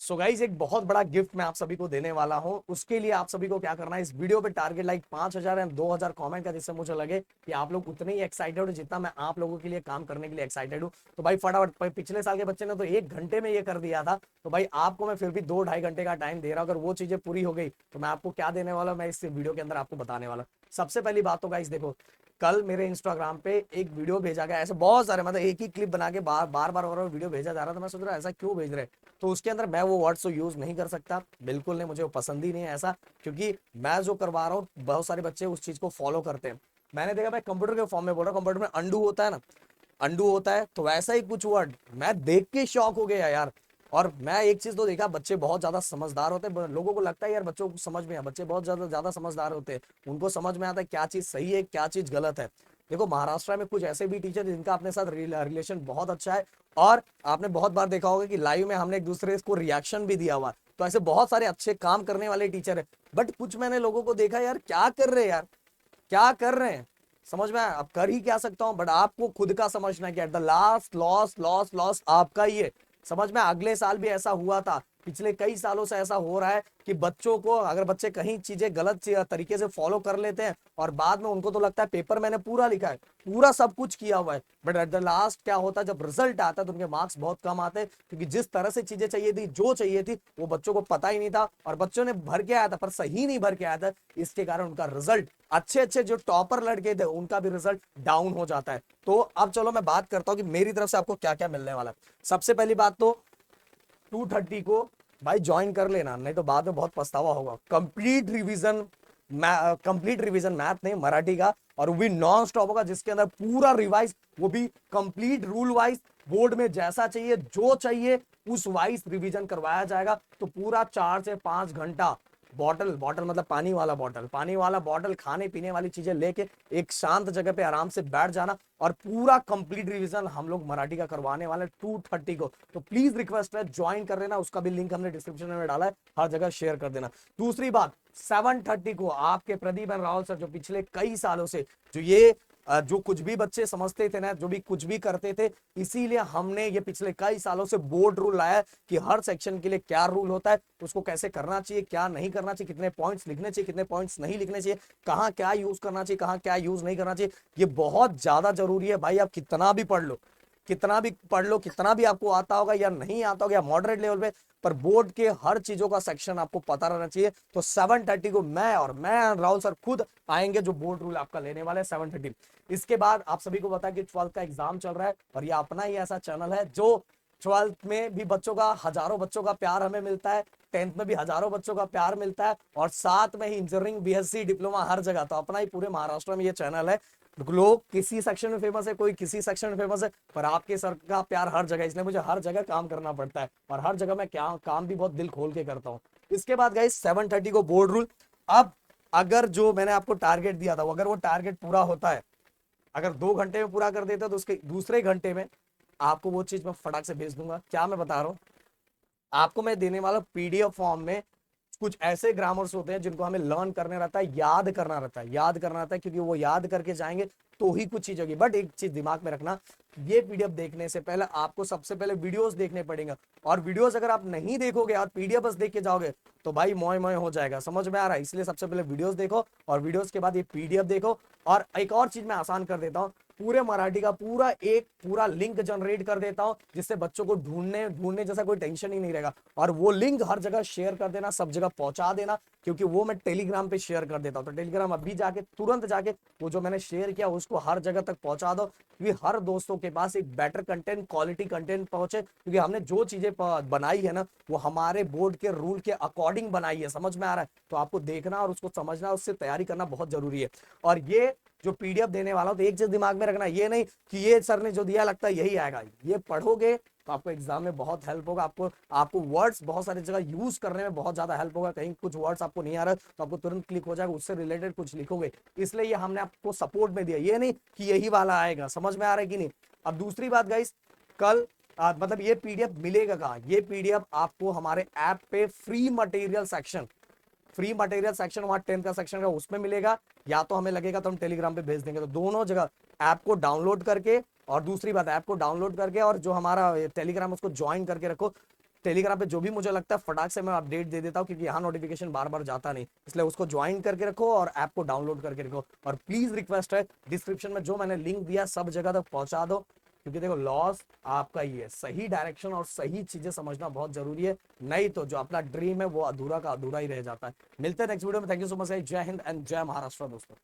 So guys एक बहुत बड़ा गिफ्ट मैं आप सभी को देने वाला हूं। उसके लिए आप सभी को क्या करना है, इस वीडियो पे टारगेट लाइक 5,000 या 2,000 कमेंट का, जिससे मुझे लगे कि आप लोग उतने ही एक्साइटेड हो जितना मैं आप लोगों के लिए काम करने के लिए एक्साइटेड हूं। तो भाई फटाफट, पिछले साल के बच्चे ने तो 1 घंटे में ये कर दिया था, तो भाई आपको मैं फिर भी 2-2.5 घंटे का टाइम दे रहा हूं। अगर वो चीजें पूरी हो गई तो मैं आपको क्या देने वाला हूं, मैं इस वीडियो के अंदर आपको बताने वाला हूं। सबसे पहली बात तो गाइस देखो, कल मेरे इंस्टाग्राम पे एक वीडियो भेजा गया, ऐसे बहुत सारे मतलब एक ही क्लिप बना के बार बार बार वीडियो भेजा जा रहा था। मैं सोच रहा ऐसा क्यों भेज रहे, तो उसके अंदर मैं वो वर्ड्स तो यूज नहीं कर सकता, बिल्कुल नहीं, मुझे वो पसंद ही नहीं है ऐसा। क्योंकि मैं जो करवा रहा हूँ बहुत सारे बच्चे उस चीज को फॉलो करते हैं। मैंने देखा, मैं कंप्यूटर के फॉर्म में बोल रहा हूँ, कंप्यूटर में अंडू होता है ना, अंडू होता है, तो वैसा ही कुछ वर्ड मैं देख के शॉक हो गया यार। और मैं एक चीज तो देखा, बच्चे बहुत ज्यादा समझदार होते हैं। लोगों को लगता है यार बच्चों को समझ में, बच्चे बहुत ज्यादा ज्यादा समझदार होते हैं, उनको समझ में आता है क्या चीज सही है क्या चीज गलत है। देखो महाराष्ट्र में कुछ ऐसे भी टीचर जिनका अपने साथ रिलेशन बहुत अच्छा है, और आपने बहुत बार देखा होगा कि लाइव में हमने एक दूसरे को रिएक्शन भी दिया हुआ। तो ऐसे बहुत सारे अच्छे काम करने वाले टीचर है। बट कुछ मैंने लोगों को देखा यार, क्या कर रहे हैं यार, क्या कर रहे हैं, समझ में आया? अब कर ही क्या सकता हूं, बट आपको खुद का समझना है कि at the last loss loss loss आपका ही है। समझ में, अगले साल भी ऐसा हुआ था, पिछले कई सालों से ऐसा हो रहा है कि बच्चों को, अगर बच्चे कहीं चीजें गलत तरीके से फॉलो कर लेते हैं और बाद में उनको तो लगता है पेपर मैंने पूरा लिखा है, पूरा सब कुछ किया हुआ है, बट एट द लास्ट क्या होता है, जब रिजल्ट आता है तो उनके मार्क्स बहुत कम आते हैं। क्योंकि जिस तरह से चीजें चाहिए थी, जो चाहिए थी, वो बच्चों को पता ही नहीं था, और बच्चों ने भर के आया था पर सही नहीं भर के आया था। इसके कारण उनका रिजल्ट, अच्छे अच्छे जो टॉपर लड़के थे उनका भी रिजल्ट डाउन हो जाता है। तो अब चलो मैं बात करता हूं कि मेरी तरफ से आपको क्या क्या मिलने वाला है। सबसे पहली बात तो 230 को भाई ज्वाइन कर लेना, नहीं तो बाद में बहुत पछतावा होगा। कंप्लीट रिवीजन मैथ नहीं, मराठी का, और वो भी नॉन स्टॉप होगा, जिसके अंदर पूरा रिवाइज, वो भी कंप्लीट रूल वाइज, बोर्ड में जैसा चाहिए जो चाहिए उस वाइज रिवीजन करवाया जाएगा। तो पूरा 4 से 5 घंटा बॉटल बॉटल मतलब पानी वाला बॉटल, पानी वाला बॉटल, खाने पीने वाली चीजें लेके एक शांत जगह पे आराम से बैठ जाना, और पूरा कंप्लीट रिवीजन हम लोग मराठी का करवाने वाले 230 को। तो प्लीज रिक्वेस्ट है, ज्वाइन कर लेना, उसका भी लिंक हमने डिस्क्रिप्शन में डाला है, हर जगह शेयर कर देना। दूसरी बात, 730 को आपके प्रदीप एंड राहुल सर, जो पिछले कई सालों से जो ये जो कुछ भी बच्चे समझते थे ना, जो भी कुछ भी करते थे, इसीलिए हमने ये पिछले कई सालों से बोर्ड रूल लाया है कि हर सेक्शन के लिए क्या रूल होता है, उसको कैसे करना चाहिए, क्या नहीं करना चाहिए, कितने पॉइंट्स लिखने चाहिए, कितने पॉइंट्स नहीं लिखने चाहिए, कहाँ क्या यूज करना चाहिए, कहाँ क्या यूज नहीं करना चाहिए। ये बहुत ज्यादा जरूरी है भाई। आप कितना भी पढ़ लो, कितना भी पढ़ लो, कितना भी आपको आता होगा या नहीं आता होगा, या मॉडरेट लेवल पे, पर बोर्ड के हर चीजों का सेक्शन आपको पता रहना चाहिए। तो 730 को मैं राहुल सर खुद आएंगे, जो बोर्ड रूल आपका लेने वाले हैं 730। इसके बाद आप सभी को पता है कि 12th का एग्जाम चल रहा है, और ये अपना ही ऐसा चैनल है जो 12th में भी बच्चों का, हजारों बच्चों का प्यार हमें मिलता है, 10th में भी हजारों बच्चों का प्यार मिलता है, और साथ में ही इंजीनियरिंग, बीएससी, डिप्लोमा, हर जगह। तो अपना ही पूरे महाराष्ट्र में ये चैनल है। लोग किसी सेक्शन में फेमस है, कोई किसी सेक्शन में फेमस है, पर आपके सर का प्यार हर जगह, इसलिए मुझे हर जगह काम करना पड़ता है, और हर जगह मैं क्या काम भी बहुत दिल खोल के करता हूँ। इसके बाद गाइस 730 को बोर्ड रूल। अब अगर जो मैंने आपको टारगेट दिया था, अगर वो टारगेट पूरा होता है, अगर 2 घंटे में पूरा कर देते हो, तो उसके दूसरे घंटे में आपको वो चीज मैं फटाक से भेज दूंगा। क्या मैं बता रहा हूँ आपको, मैं देने वाला पीडीएफ फॉर्म में कुछ ऐसे ग्रामर्स होते हैं जिनको हमें लर्न करने रहता है, याद करना रहता है, याद करना रहता है, क्योंकि वो याद करके जाएंगे तो ही कुछ चीज होगी। बट एक चीज दिमाग में रखना, ये पीडीएफ देखने से पहले आपको सबसे पहले वीडियोस देखने पड़ेंगे, और वीडियोस अगर आप नहीं देखोगे और पीडीएफ बस देख के जाओगे तो भाई मोय मोय हो जाएगा। समझ में आ रहा है? इसलिए सबसे पहले वीडियोस देखो, और वीडियोस के बाद ये पीडीएफ देखो। और एक और चीज मैं आसान कर देता हूँ, पूरे मराठी का पूरा लिंक जनरेट कर देता हूं, जिससे बच्चों को ढूंढने ढूंढने जैसा कोई टेंशन ही नहीं रहेगा। और वो लिंक हर जगह शेयर कर देना, सब जगह पहुंचा देना, क्योंकि वो मैं टेलीग्राम पे शेयर कर देता हूं। तो टेलीग्राम अभी जाके तुरंत जाके वो जो मैंने शेयर किया उसको हर जगह तक पहुंचा दो, क्योंकि हर दोस्तों के पास एक बेटर कंटेंट, क्वालिटी कंटेंट पहुंचे। क्योंकि हमने जो चीजें बनाई है ना, वो हमारे बोर्ड के रूल के अकॉर्डिंग बनाई है। समझ में आ रहा है? तो आपको देखना और उसको समझना, उससे तैयारी करना बहुत जरूरी है। और ये जो पीडीएफ देने वाला हूं, तो एक चीज दिमाग में रखना, ये नहीं कि ये सर ने जो दिया लगता है यही आएगा। ये पढ़ोगे तो आपको एग्जाम में बहुत हेल्प होगा। आपको वर्ड्स बहुत सारी जगह यूज करने में बहुत ज्यादा हेल्प होगा। कहीं कुछ वर्ड्स आपको नहीं आ रहा तो आपको तुरंत क्लिक हो जाएगा, उससे रिलेटेड कुछ लिखोगे। इसलिए ये हमने आपको सपोर्ट में दिया, ये नहीं कि यही वाला आएगा। समझ में आ रहा है कि नहीं? अब दूसरी बात गाइस, कल मतलब ये पीडीएफ मिलेगा कहाँ? ये पीडीएफ आपको हमारे ऐप पे फ्री मटेरियल सेक्शन, वहां 10th का सेक्शन है उसमें मिलेगा, या तो हमें लगेगा तो हम टेलीग्राम पे भेज देंगे। तो दोनों जगह ऐप को डाउनलोड करके, और दूसरी बात ऐप को डाउनलोड करके और जो हमारा टेलीग्राम उसको ज्वाइन करके रखो। टेलीग्राम पे जो भी मुझे लगता है फटाक से मैं अपडेट दे देता हूँ, क्योंकि यहाँ नोटिफिकेशन बार बार जाता नहीं, इसलिए उसको ज्वाइन करके रखो और ऐप को डाउनलोड करके रखो। और प्लीज रिक्वेस्ट है, डिस्क्रिप्शन में जो मैंने लिंक दिया सब जगह तक पहुंचा दो, क्योंकि देखो लॉस आपका ही है। सही डायरेक्शन और सही चीजें समझना बहुत जरूरी है, नहीं तो जो अपना ड्रीम है वो अधूरा का अधूरा ही रह जाता है। मिलते हैं नेक्स्ट वीडियो में। थैंक यू सो मच, जय हिंद एंड जय महाराष्ट्र दोस्तों।